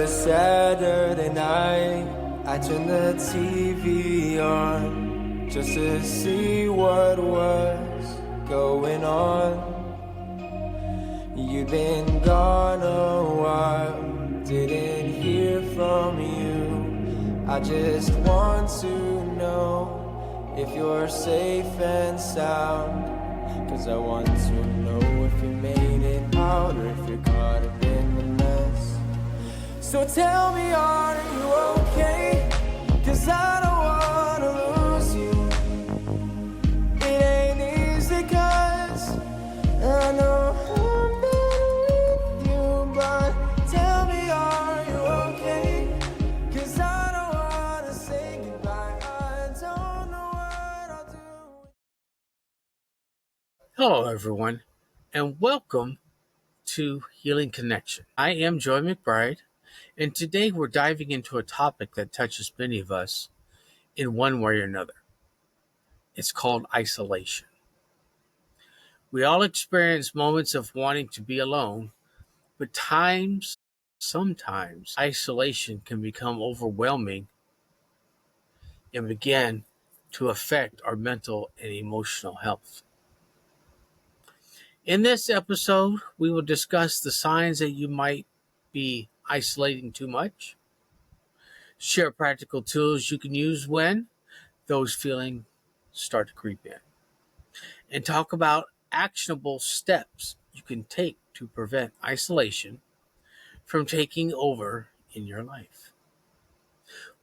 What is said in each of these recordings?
a Saturday night, I turned the TV on just to see what was going on. You've been gone a while, didn't hear from you. I just want to know if you're safe and sound, 'cause I want to know if you made it out or if you're caught up in the mess. So tell me, are you okay? 'Cause I don't wanna lose you. It ain't easy 'cause I know I'm not with you. But tell me, are you okay? 'Cause I don't wanna say goodbye. I don't know what I'll do. Hello, everyone, and welcome to Healing Connection. I am Joy McBride, and today we're diving into a topic that touches many of us in one way or another. It's called isolation. We all experience moments of wanting to be alone, but sometimes, isolation can become overwhelming and begin to affect our mental and emotional health. In this episode, we will discuss the signs that you might be isolating too much, share practical tools you can use when those feelings start to creep in, and talk about actionable steps you can take to prevent isolation from taking over in your life.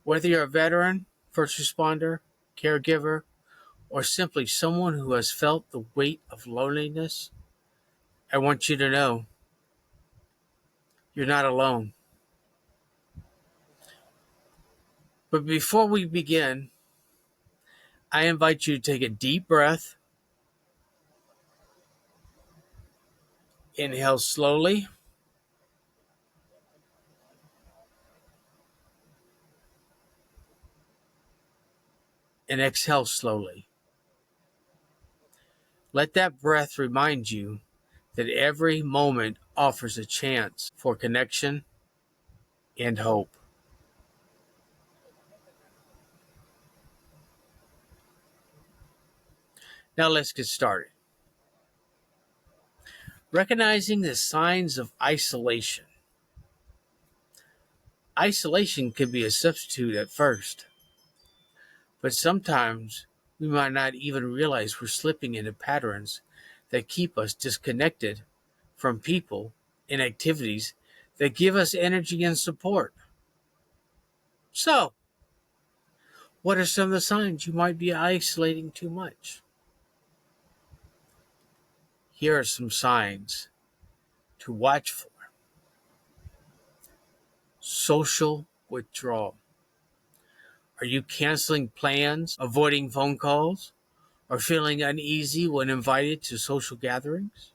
Whether you're a veteran, first responder, caregiver, or simply someone who has felt the weight of loneliness, I want you to know you're not alone. But before we begin, I invite you to take a deep breath. Inhale slowly. And exhale slowly. Let that breath remind you that every moment offers a chance for connection and hope. Now let's get started. Recognizing the signs of isolation. Isolation can be a substitute at first, but sometimes we might not even realize we're slipping into patterns that keep us disconnected from people and activities that give us energy and support. So, what are some of the signs you might be isolating too much? Here are some signs to watch for. Social withdrawal. Are you canceling plans, avoiding phone calls, or feeling uneasy when invited to social gatherings?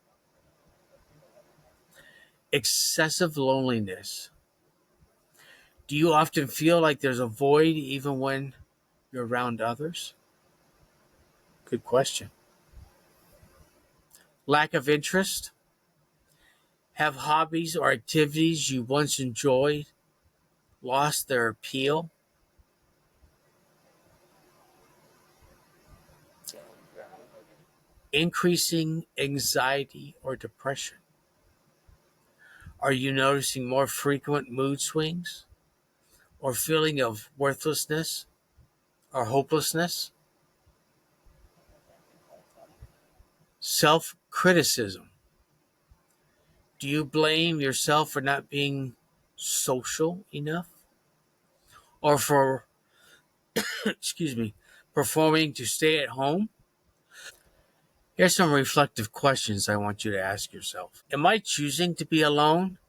Excessive loneliness. Do you often feel like there's a void even when you're around others? Good question. Lack of interest. Have hobbies or activities you once enjoyed lost their appeal? Increasing anxiety or depression. Are you noticing more frequent mood swings or feeling of worthlessness or hopelessness? Self-criticism. Do you blame yourself for not being social enough or for, performing to stay at home? Here's some reflective questions I want you to ask yourself. Am I choosing to be alone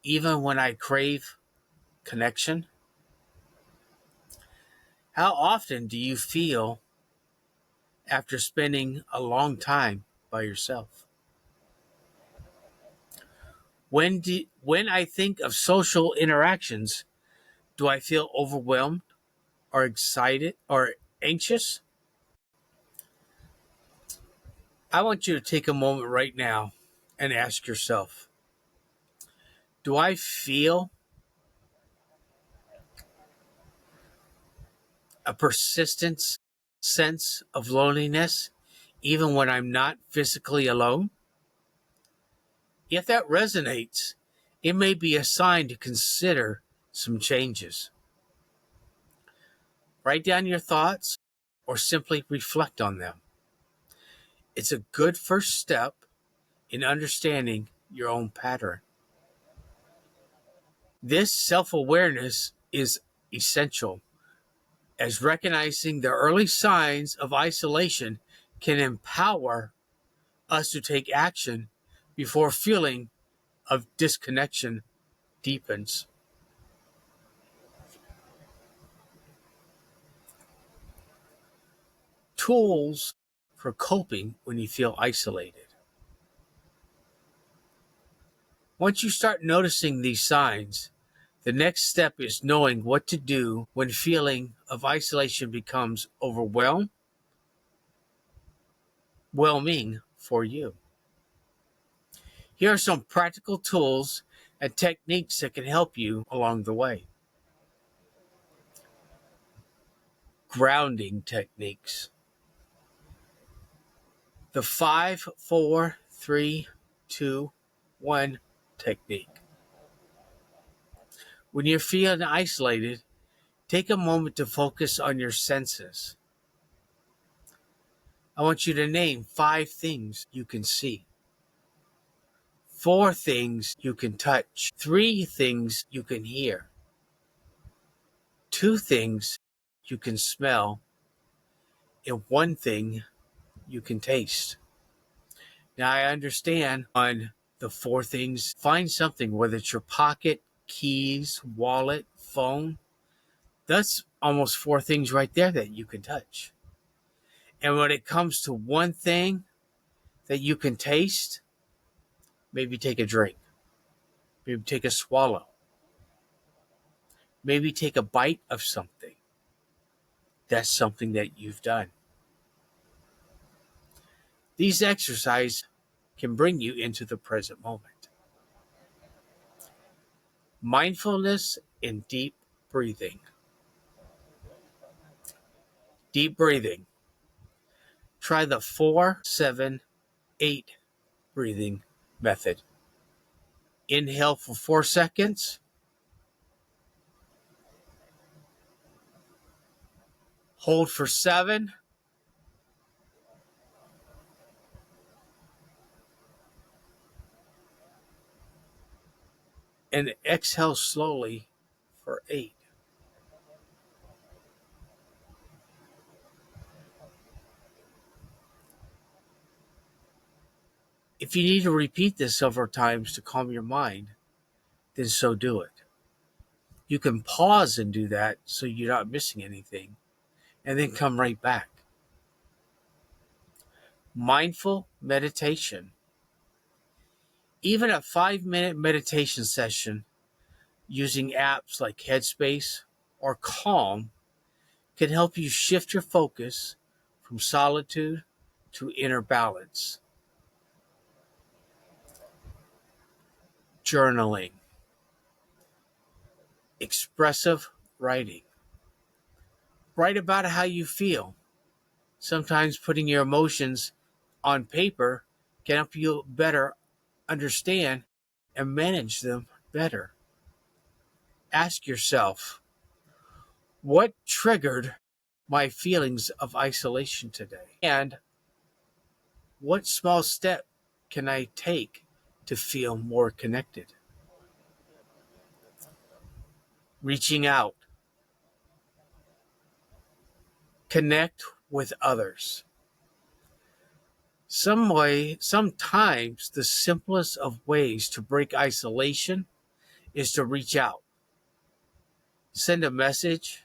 even when I crave connection? How often do you feel after spending a long time by yourself? When I think of social interactions, do I feel overwhelmed or excited or anxious? I want you to take a moment right now and ask yourself, do I feel a persistent sense of loneliness, even when I'm not physically alone? If that resonates, it may be a sign to consider some changes. Write down your thoughts or simply reflect on them. It's a good first step in understanding your own pattern. This self awareness is essential, as recognizing the early signs of isolation can empower us to take action before feeling of disconnection deepens. Tools for coping when you feel isolated. Once you start noticing these signs, the next step is knowing what to do when feeling of isolation becomes overwhelming for you. Here are some practical tools and techniques that can help you along the way. Grounding techniques. The 5, 4, 3, 2, 1 technique. When you're feeling isolated, take a moment to focus on your senses. I want you to name 5 things you can see, 4 things you can touch, 3 things you can hear, 2 things you can smell, and 1 thing you can taste. Now, I understand on the 4 things, find something, whether it's your pocket, keys, wallet, phone. That's almost 4 things right there that you can touch. And when it comes to 1 thing that you can taste, maybe take a drink, maybe take a swallow, maybe take a bite of something. That's something that you've done. These exercises can bring you into the present moment. Mindfulness and deep breathing. Deep breathing. Try the 4-7-8 breathing method. Inhale for 4 seconds. Hold for 7. And exhale slowly for 8. If you need to repeat this several times to calm your mind, then so do it. You can pause and do that so you're not missing anything, and then come right back. Mindful meditation. Even a 5-minute meditation session using apps like Headspace or Calm can help you shift your focus from solitude to inner balance. Journaling. Expressive writing. Write about how you feel. Sometimes putting your emotions on paper can help you better understand and manage them better. Ask yourself, what triggered my feelings of isolation today? And what small step can I take to feel more connected? Reaching out. Connect with others. Sometimes the simplest of ways to break isolation is to reach out. Send a message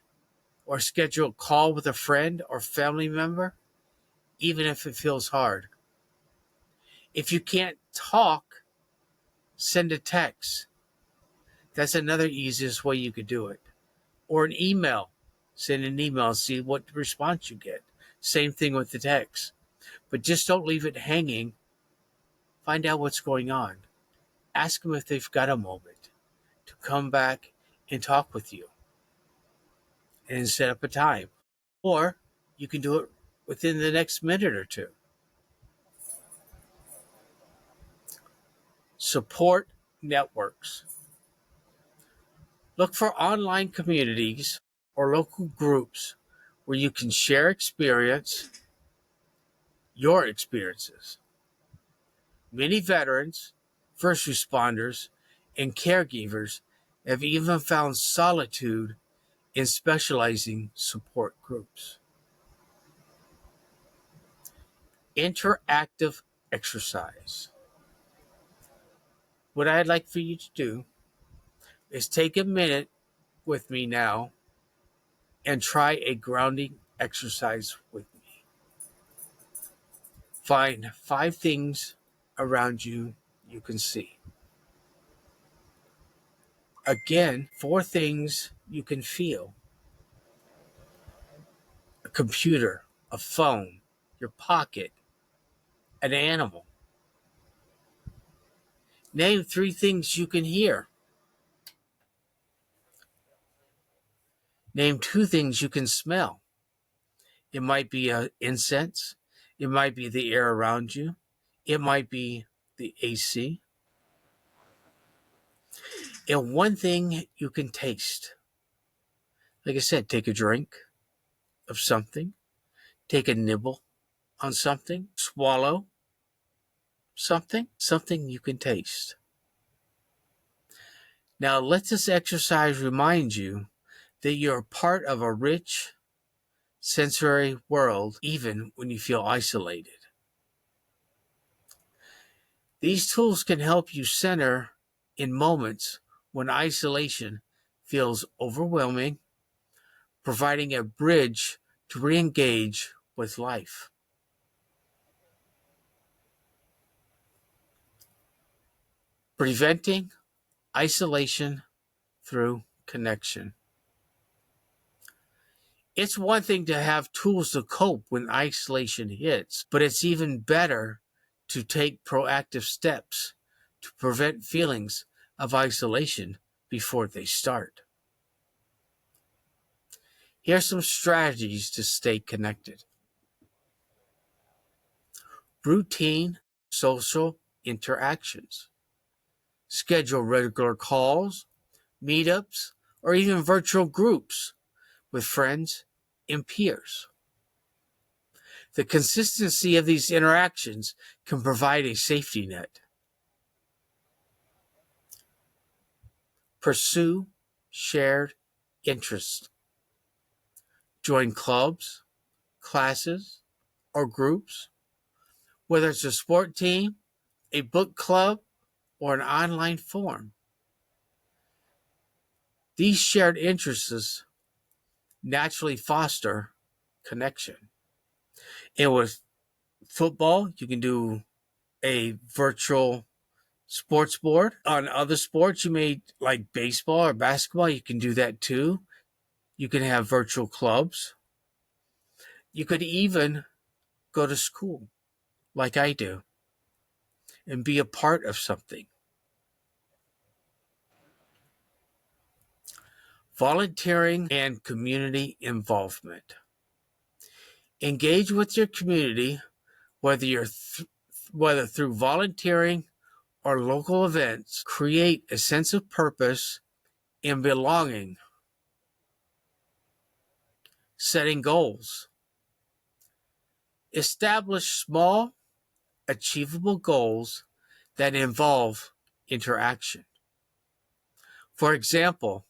or schedule a call with a friend or family member, even if it feels hard. If you can't talk, send a text. That's another easiest way you could do it. Or an email. Send an email and see what response you get. Same thing with the text. But just don't leave it hanging. Find out what's going on. Ask them if they've got a moment to come back and talk with you. And set up a time. or you can do it within the next minute or two. Support networks. Look for online communities or local groups where you can share your experiences. Many veterans, first responders, and caregivers have even found solitude in specializing support groups. Interactive exercise. What I'd like for you to do is take a minute with me now and try a grounding exercise with me. Find 5 things around you you can see. Again, 4 things you can feel: a computer, a phone, your pocket, an animal. Name 3 things you can hear. Name 2 things you can smell. It might be an incense. It might be the air around you. It might be the AC. And 1 thing you can taste. Like I said, take a drink of something, take a nibble on something, swallow something you can taste. Now, let this exercise remind you that you're part of a rich sensory world, even when you feel isolated. These tools can help you center in moments when isolation feels overwhelming, providing a bridge to re-engage with life. Preventing isolation through connection. It's one thing to have tools to cope when isolation hits, but it's even better to take proactive steps to prevent feelings of isolation before they start. Here are some strategies to stay connected. Routine social interactions. Schedule regular calls, meetups, or even virtual groups with friends and peers. The consistency of these interactions can provide a safety net. Pursue shared interests. Join clubs, classes, or groups, whether it's a sport team, a book club, or an online forum. These shared interests naturally foster connection. And with football, you can do a virtual sports board. On other sports, you may like baseball or basketball, you can do that too. You can have virtual clubs. You could even go to school like I do and be a part of something. Volunteering and community involvement. Engage with your community, whether through volunteering or local events. Create a sense of purpose and belonging. Setting goals. Establish small, achievable goals that involve interaction. For example,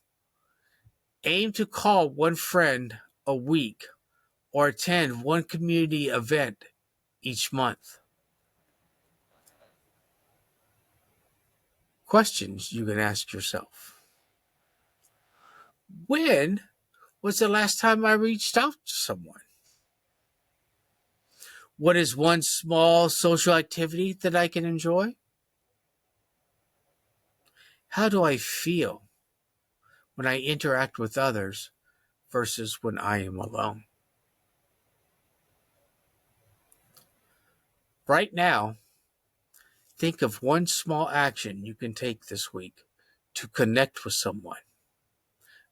aim to call one friend a week or attend one community event each month. Questions you can ask yourself. When was the last time I reached out to someone? What is one small social activity that I can enjoy? How do I feel when I interact with others versus when I am alone? Right now, think of one small action you can take this week to connect with someone.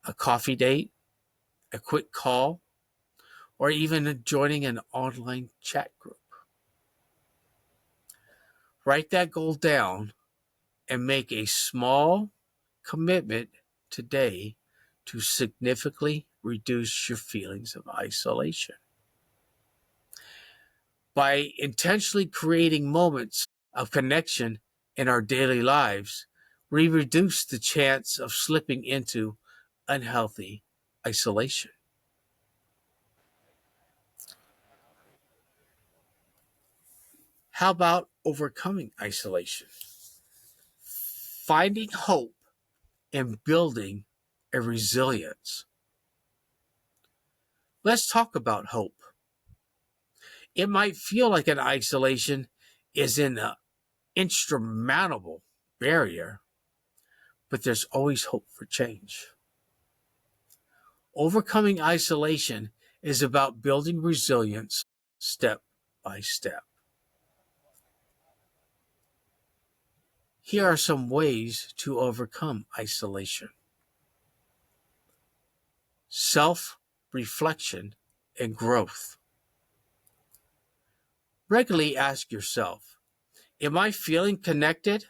A coffee date, a quick call, or even joining an online chat group. Write that goal down and make a small commitment today to significantly reduce your feelings of isolation. By intentionally creating moments of connection in our daily lives, we reduce the chance of slipping into unhealthy isolation. How about overcoming isolation? Finding hope and building a resilience. Let's talk about hope. It might feel like an isolation is an insurmountable barrier, but there's always hope for change. Overcoming isolation is about building resilience step by step. Here are some ways to overcome isolation: self reflection and growth. Regularly ask yourself, am I feeling connected?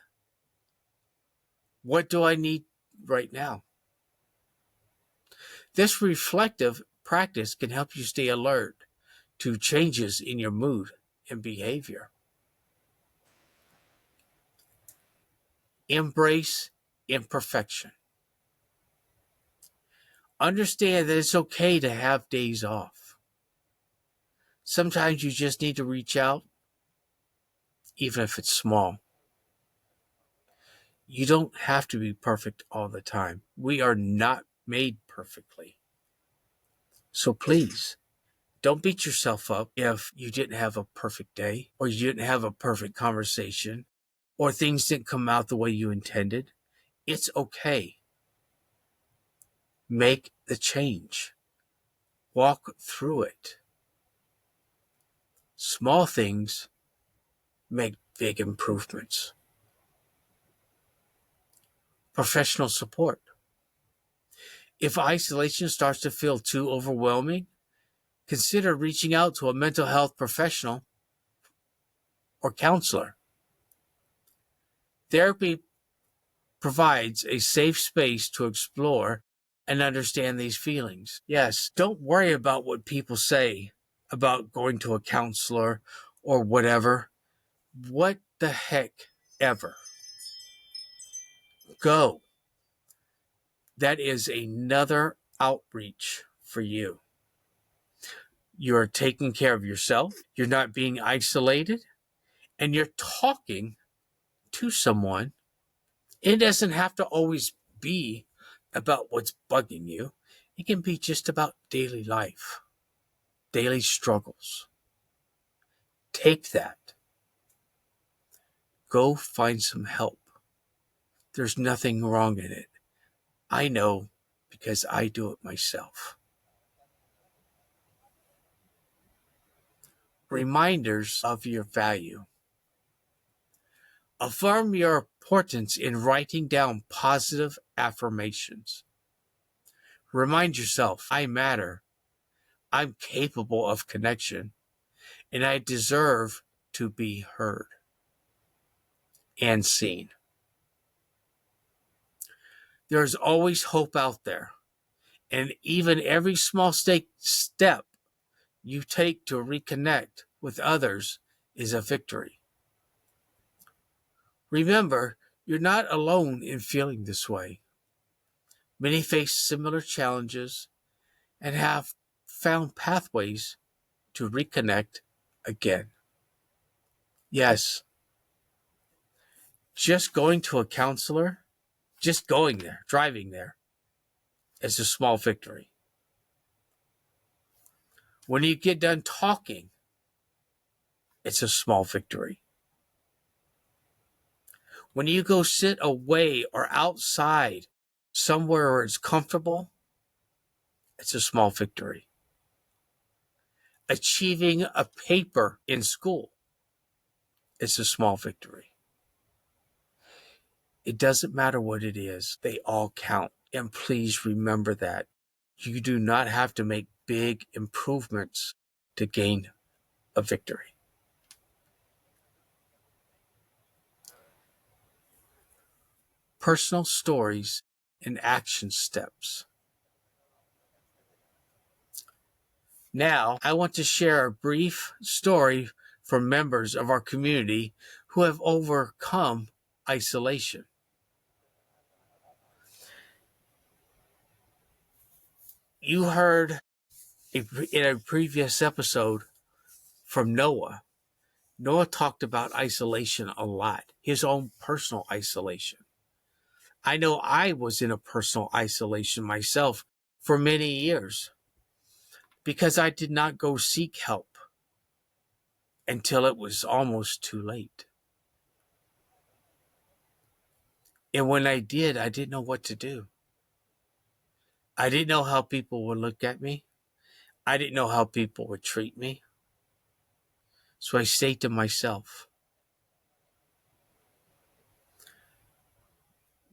What do I need right now? This reflective practice can help you stay alert to changes in your mood and behavior. Embrace imperfection. Understand that it's okay to have days off. Sometimes you just need to reach out, even if it's small. You don't have to be perfect all the time. We are not made perfectly. So please, don't beat yourself up if you didn't have a perfect day, or you didn't have a perfect conversation, or things didn't come out the way you intended. It's okay. Make the change. Walk through it. Small things make big improvements. Professional support. If isolation starts to feel too overwhelming, consider reaching out to a mental health professional or counselor. Therapy provides a safe space to explore and understand these feelings. Yes, don't worry about what people say about going to a counselor or whatever. What the heck ever. Go. That is another outreach for you. You're taking care of yourself. You're not being isolated, and you're talking to someone. It doesn't have to always be about what's bugging you. It can be just about daily life, daily struggles. Take that. Go find some help. There's nothing wrong in it. I know because I do it myself. Reminders of your value. Affirm your importance in writing down positive affirmations. Remind yourself, I matter, I'm capable of connection, and I deserve to be heard and seen. There's always hope out there, and even every small step you take to reconnect with others is a victory. Remember, you're not alone in feeling this way. Many face similar challenges and have found pathways to reconnect again. Yes, just going to a counselor, just going there, driving there, is a small victory. When you get done talking, it's a small victory. When you go sit away or outside somewhere where it's comfortable, it's a small victory. Achieving a paper in school, it's a small victory. It doesn't matter what it is, they all count. And please remember that. You do not have to make big improvements to gain a victory. Personal stories and action steps. Now, I want to share a brief story from members of our community who have overcome isolation. You heard in a previous episode from Noah. Noah talked about isolation a lot, his own personal isolation. I know I was in a personal isolation myself for many years because I did not go seek help until it was almost too late. And when I did, I didn't know what to do. I didn't know how people would look at me. I didn't know how people would treat me. So I stayed to myself.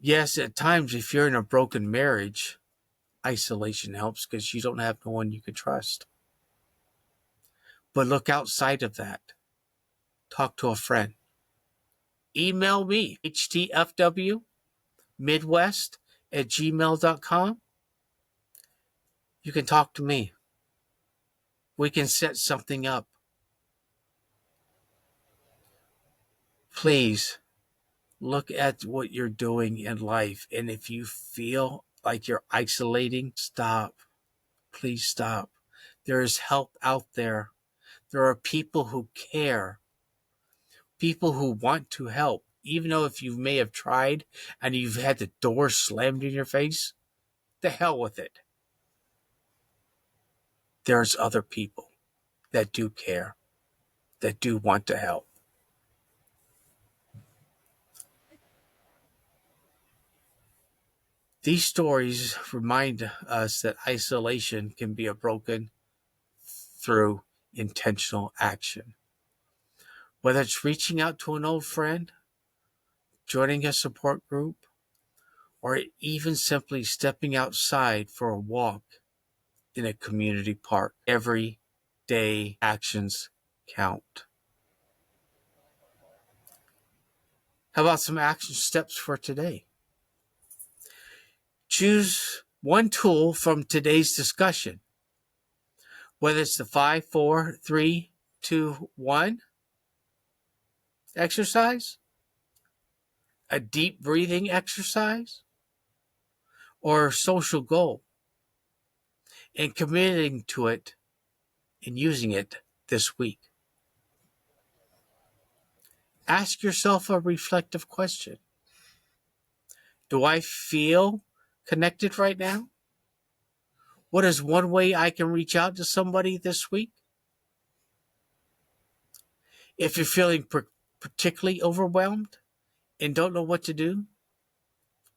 Yes, at times, if you're in a broken marriage, isolation helps because you don't have no one you can trust. But look outside of that. Talk to a friend. Email me, htfwmidwest@gmail.com. You can talk to me. We can set something up. Please look at what you're doing in life. And if you feel like you're isolating, stop. Please stop. There is help out there. There are people who care, people who want to help. Even though if you may have tried and you've had the door slammed in your face, the hell with it. There's other people that do care, that do want to help. These stories remind us that isolation can be broken through intentional action. Whether it's reaching out to an old friend, joining a support group, or even simply stepping outside for a walk in a community park. Everyday actions count. How about some action steps for today? Choose one tool from today's discussion, whether it's the 5, 4, 3, 2, 1 exercise, a deep breathing exercise, or a social goal, and committing to it and using it this week. Ask yourself a reflective question. Do I feel connected right now? What is one way I can reach out to somebody this week? If you're feeling particularly overwhelmed and don't know what to do,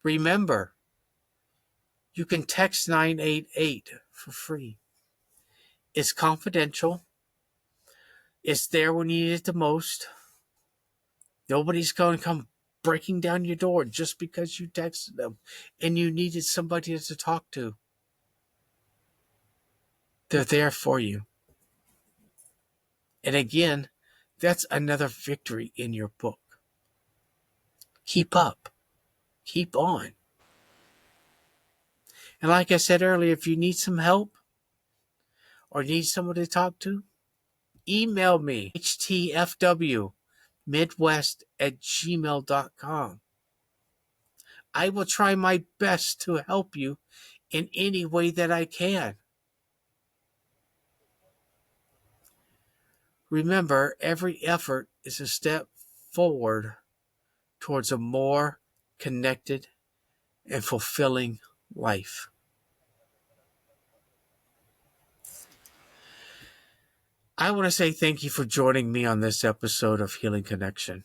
remember, you can text 988 for free. It's confidential. It's there when you need it the most. Nobody's going to come breaking down your door just because you texted them and you needed somebody to talk to. They're there for you. And again, that's another victory in your book. Keep up. Keep on. And like I said earlier, if you need some help or need someone to talk to, email me, htfwmidwest@gmail.com. I will try my best to help you in any way that I can. Remember, every effort is a step forward towards a more connected and fulfilling life. I want to say thank you for joining me on this episode of Healing Connection.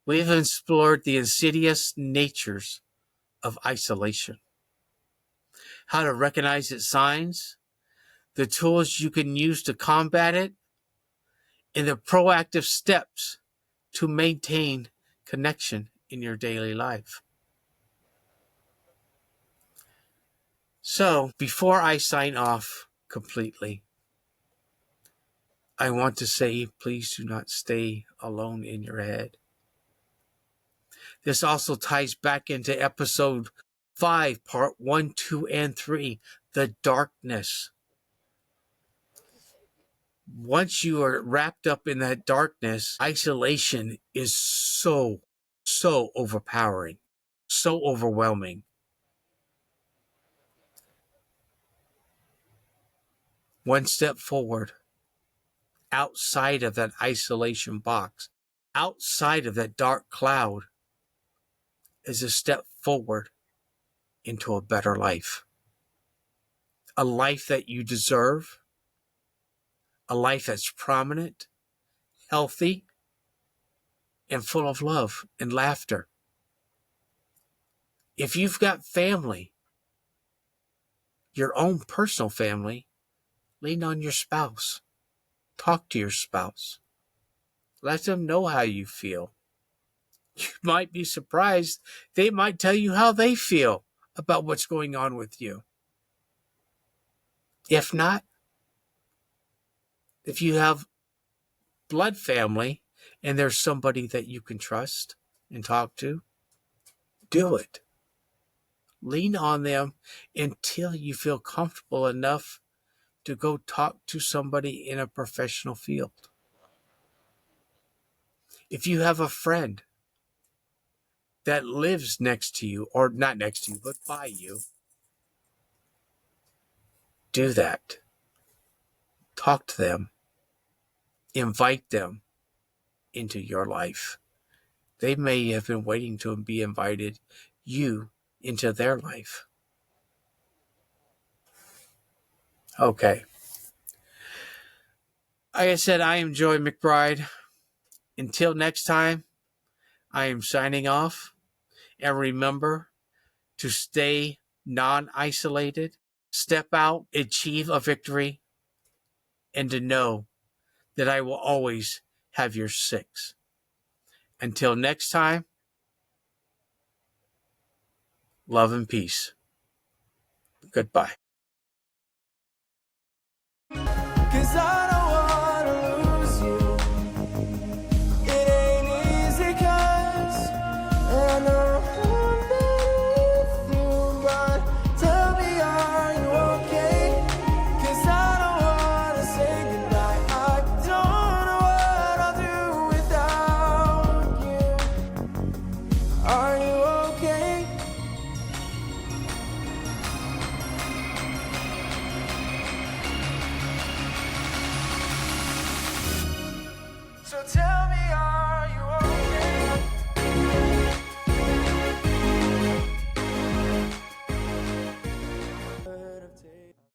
We've explored the insidious natures of isolation, how to recognize its signs, the tools you can use to combat it, and the proactive steps to maintain connection in your daily life. So, before I sign off completely, I want to say please do not stay alone in your head. This also ties back into episode 5, part 1, 2, and 3, the darkness. Once you are wrapped up in that darkness, isolation is so overpowering, so overwhelming. One step forward, outside of that isolation box, outside of that dark cloud, is a step forward into a better life. A life that you deserve, a life that's prominent, healthy, and full of love and laughter. If you've got family, your own personal family, lean on your spouse. Talk to your spouse. Let them know how you feel. You might be surprised. They might tell you how they feel about what's going on with you. If not, if you have blood family and there's somebody that you can trust and talk to, do it. Lean on them until you feel comfortable enough to go talk to somebody in a professional field. If you have a friend that lives next to you, or not next to you, but by you, do that. Talk to them. Invite them into your life. They may have been waiting to be invited you into their life. Okay. Like I said, I am Joey McBride. Until next time, I am signing off. And remember to stay non-isolated, step out, achieve a victory, and to know that I will always have your six. Until next time, love and peace. Goodbye. 'Cause I